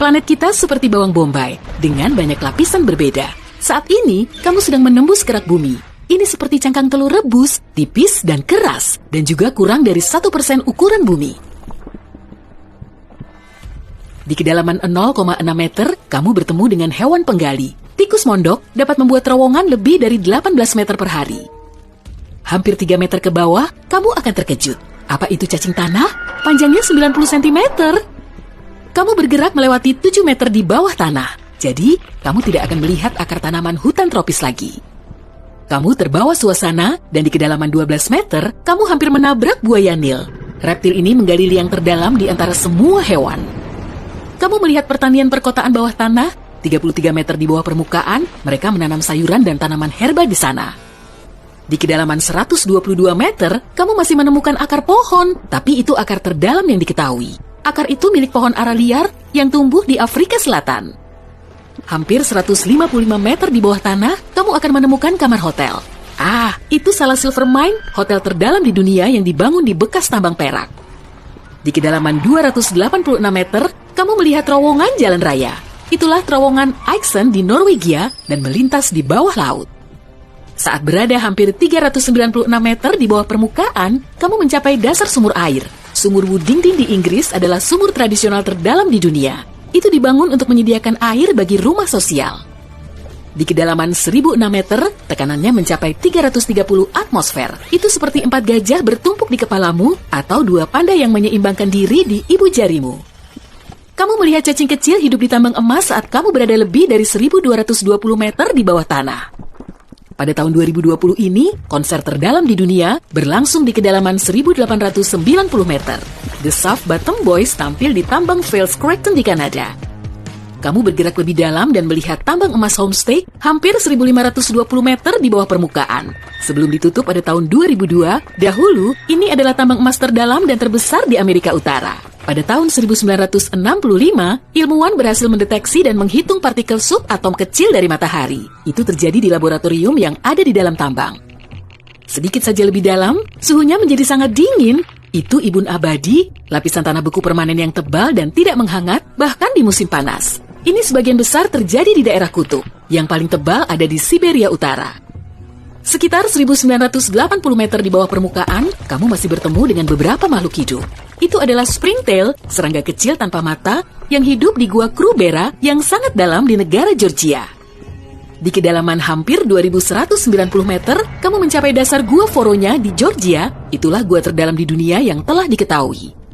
Planet kita seperti bawang bombay, dengan banyak lapisan berbeda. Saat ini, kamu sedang menembus kerak bumi. Ini seperti cangkang telur rebus, tipis dan keras, dan juga kurang dari 1% ukuran bumi. Di kedalaman 0,6 meter, kamu bertemu dengan hewan penggali. Tikus mondok dapat membuat terowongan lebih dari 18 meter per hari. Hampir 3 meter ke bawah, kamu akan terkejut. Apa itu cacing tanah? Panjangnya 90 cm. Kamu bergerak melewati 7 meter di bawah tanah. Jadi, kamu tidak akan melihat akar tanaman hutan tropis lagi. Kamu terbawa suasana, dan di kedalaman 12 meter, kamu hampir menabrak buaya Nil. Reptil ini menggali liang terdalam di antara semua hewan. Kamu melihat pertanian perkotaan bawah tanah, 33 meter di bawah permukaan, mereka menanam sayuran dan tanaman herba di sana. Di kedalaman 122 meter, kamu masih menemukan akar pohon, tapi itu akar terdalam yang diketahui. Akar itu milik pohon ara liar yang tumbuh di Afrika Selatan. Hampir 155 meter di bawah tanah, kamu akan menemukan kamar hotel. Itu salah silver mine, hotel terdalam di dunia yang dibangun di bekas tambang perak. Di kedalaman 286 meter, kamu melihat terowongan jalan raya. Itulah terowongan Eiksund di Norwegia dan melintas di bawah laut. Saat berada hampir 396 meter di bawah permukaan, kamu mencapai dasar sumur air. Sumur Woodington di Inggris adalah sumur tradisional terdalam di dunia. Itu dibangun untuk menyediakan air bagi rumah sosial. Di kedalaman 1006 meter, tekanannya mencapai 330 atmosfer. Itu seperti 4 gajah bertumpuk di kepalamu atau 2 panda yang menyeimbangkan diri di ibu jarimu. Kamu melihat cacing kecil hidup di tambang emas saat kamu berada lebih dari 1220 meter di bawah tanah. Pada tahun 2020 ini, konser terdalam di dunia berlangsung di kedalaman 1890 meter. The Soft Bottom Boys tampil di tambang Fales Creighton di Kanada. Kamu bergerak lebih dalam dan melihat tambang emas Homestake hampir 1520 meter di bawah permukaan. Sebelum ditutup pada tahun 2002, dahulu ini adalah tambang emas terdalam dan terbesar di Amerika Utara. Pada tahun 1965, ilmuwan berhasil mendeteksi dan menghitung partikel subatom kecil dari matahari. Itu terjadi di laboratorium yang ada di dalam tambang. Sedikit saja lebih dalam, suhunya menjadi sangat dingin. Itu ibun abadi, lapisan tanah beku permanen yang tebal dan tidak menghangat, bahkan di musim panas. Ini sebagian besar terjadi di daerah kutub. Yang paling tebal ada di Siberia Utara. Sekitar 1980 meter di bawah permukaan, kamu masih bertemu dengan beberapa makhluk hidup. Itu adalah springtail, serangga kecil tanpa mata, yang hidup di gua Krubera yang sangat dalam di negara Georgia. Di kedalaman hampir 2190 meter, kamu mencapai dasar gua Voronya di Georgia. Itulah gua terdalam di dunia yang telah diketahui.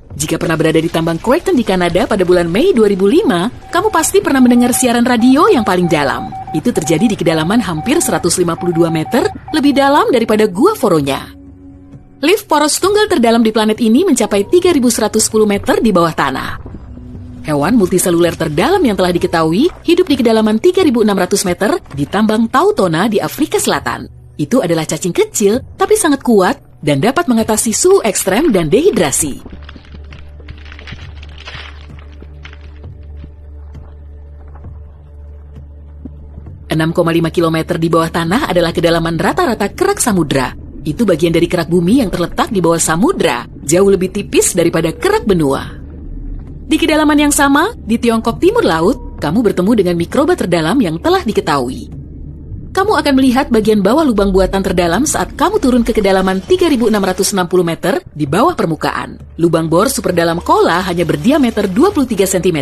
Jika pernah berada di tambang Creighton di Kanada pada bulan Mei 2005, kamu pasti pernah mendengar siaran radio yang paling dalam. Itu terjadi di kedalaman hampir 152 meter, lebih dalam daripada gua Voronya. Lift poros tunggal terdalam di planet ini mencapai 3110 meter di bawah tanah. Hewan multiseluler terdalam yang telah diketahui hidup di kedalaman 3600 meter di tambang Tautona di Afrika Selatan. Itu adalah cacing kecil, tapi sangat kuat dan dapat mengatasi suhu ekstrem dan dehidrasi. ...6,5 km di bawah tanah adalah kedalaman rata-rata kerak samudra. Itu bagian dari kerak bumi yang terletak di bawah samudra, jauh lebih tipis daripada kerak benua. Di kedalaman yang sama, di Tiongkok Timur Laut, kamu bertemu dengan mikroba terdalam yang telah diketahui. Kamu akan melihat bagian bawah lubang buatan terdalam saat kamu turun ke kedalaman 3.660 meter di bawah permukaan. Lubang bor super dalam kola hanya berdiameter 23 cm.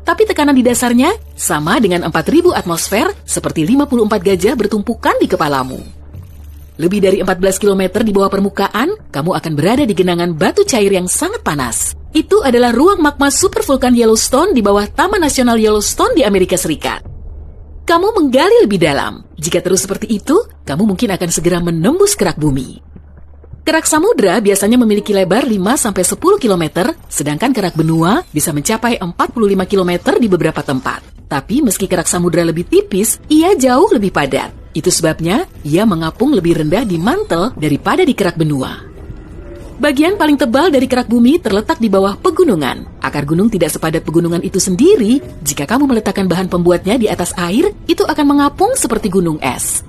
Tapi tekanan di dasarnya sama dengan 4.000 atmosfer seperti 54 gajah bertumpukan di kepalamu. Lebih dari 14 km di bawah permukaan, kamu akan berada di genangan batu cair yang sangat panas. Itu adalah ruang magma supervulkan Yellowstone di bawah Taman Nasional Yellowstone di Amerika Serikat. Kamu menggali lebih dalam. Jika terus seperti itu, kamu mungkin akan segera menembus kerak bumi. Kerak samudra biasanya memiliki lebar 5-10 km, sedangkan kerak benua bisa mencapai 45 km di beberapa tempat. Tapi meski kerak samudra lebih tipis, ia jauh lebih padat. Itu sebabnya ia mengapung lebih rendah di mantel daripada di kerak benua. Bagian paling tebal dari kerak bumi terletak di bawah pegunungan. Akar gunung tidak sepadat pegunungan itu sendiri. Jika kamu meletakkan bahan pembuatnya di atas air, itu akan mengapung seperti gunung es.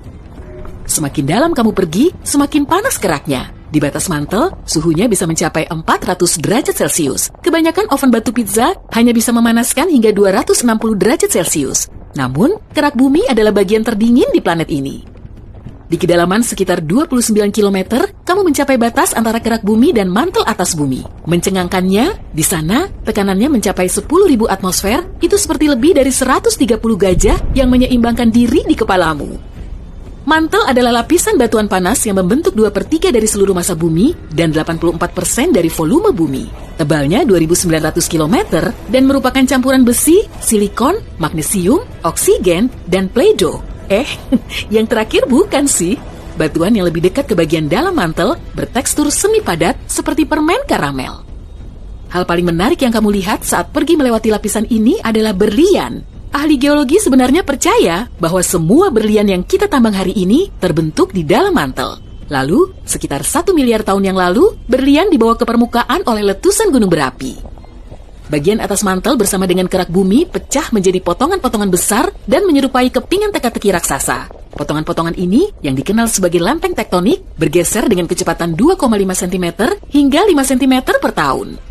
Semakin dalam kamu pergi, semakin panas keraknya. Di batas mantel, suhunya bisa mencapai 400 derajat Celcius. Kebanyakan oven batu pizza hanya bisa memanaskan hingga 260 derajat Celcius. Namun, kerak bumi adalah bagian terdingin di planet ini. Di kedalaman sekitar 29 km, kamu mencapai batas antara kerak bumi dan mantel atas bumi. Mencengangkannya, di sana tekanannya mencapai 10.000 atmosfer, itu seperti lebih dari 130 gajah yang menyeimbangkan diri di kepalamu. Mantel adalah lapisan batuan panas yang membentuk 2/3 dari seluruh massa bumi dan 84% dari volume bumi. Tebalnya 2.900 km dan merupakan campuran besi, silikon, magnesium, oksigen, dan Play-Doh. Yang terakhir bukan sih. Batuan yang lebih dekat ke bagian dalam mantel bertekstur semi padat seperti permen karamel. Hal paling menarik yang kamu lihat saat pergi melewati lapisan ini adalah berlian. Ahli geologi sebenarnya percaya bahwa semua berlian yang kita tambang hari ini terbentuk di dalam mantel. Lalu, sekitar 1 miliar tahun yang lalu, berlian dibawa ke permukaan oleh letusan gunung berapi. Bagian atas mantel bersama dengan kerak bumi pecah menjadi potongan-potongan besar dan menyerupai kepingan teka-teki raksasa. Potongan-potongan ini, yang dikenal sebagai lempeng tektonik, bergeser dengan kecepatan 2,5 cm hingga 5 cm per tahun.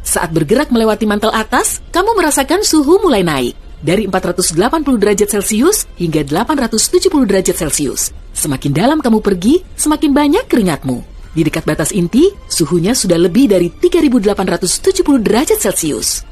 Saat bergerak melewati mantel atas, kamu merasakan suhu mulai naik. Dari 480 derajat Celcius hingga 870 derajat Celcius. Semakin dalam kamu pergi, semakin banyak keringatmu. Di dekat batas inti, suhunya sudah lebih dari 3.870 derajat Celcius.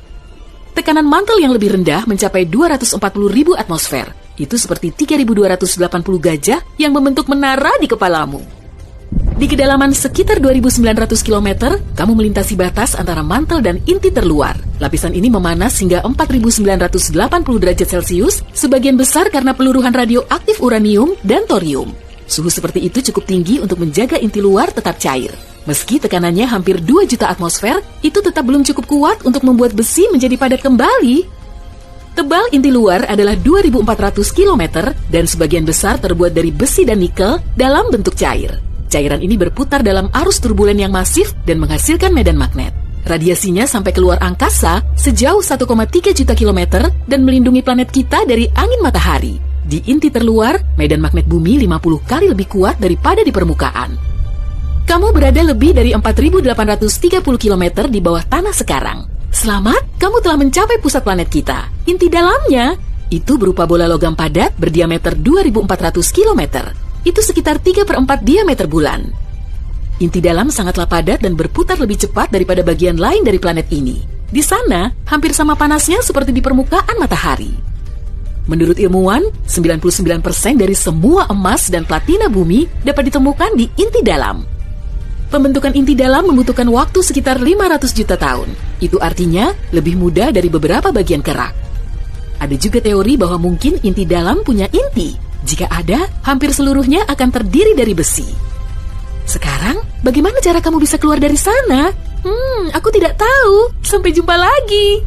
Tekanan mantel yang lebih rendah mencapai 240.000 atmosfer. Itu seperti 3.280 gajah yang membentuk menara di kepalamu. Di kedalaman sekitar 2.900 km, kamu melintasi batas antara mantel dan inti terluar. Lapisan ini memanas hingga 4.980 derajat Celcius, sebagian besar karena peluruhan radioaktif uranium dan thorium. Suhu seperti itu cukup tinggi untuk menjaga inti luar tetap cair. Meski tekanannya hampir 2 juta atmosfer, itu tetap belum cukup kuat untuk membuat besi menjadi padat kembali. Tebal inti luar adalah 2.400 km dan sebagian besar terbuat dari besi dan nikel dalam bentuk cair. Cairan ini berputar dalam arus turbulen yang masif dan menghasilkan medan magnet. Radiasinya sampai keluar angkasa sejauh 1,3 juta kilometer dan melindungi planet kita dari angin matahari. Di inti terluar, medan magnet bumi 50 kali lebih kuat daripada di permukaan. Kamu berada lebih dari 4.830 km di bawah tanah sekarang. Selamat, kamu telah mencapai pusat planet kita. Inti dalamnya, itu berupa bola logam padat berdiameter 2.400 km. Itu sekitar 3/4 diameter bulan. Inti dalam sangatlah padat dan berputar lebih cepat daripada bagian lain dari planet ini. Di sana, hampir sama panasnya seperti di permukaan matahari. Menurut ilmuwan, 99% dari semua emas dan platina bumi dapat ditemukan di inti dalam. Pembentukan inti dalam membutuhkan waktu sekitar 500 juta tahun. Itu artinya lebih mudah dari beberapa bagian kerak. Ada juga teori bahwa mungkin inti dalam punya inti. Jika ada, hampir seluruhnya akan terdiri dari besi. Sekarang, bagaimana cara kamu bisa keluar dari sana? Aku tidak tahu. Sampai jumpa lagi.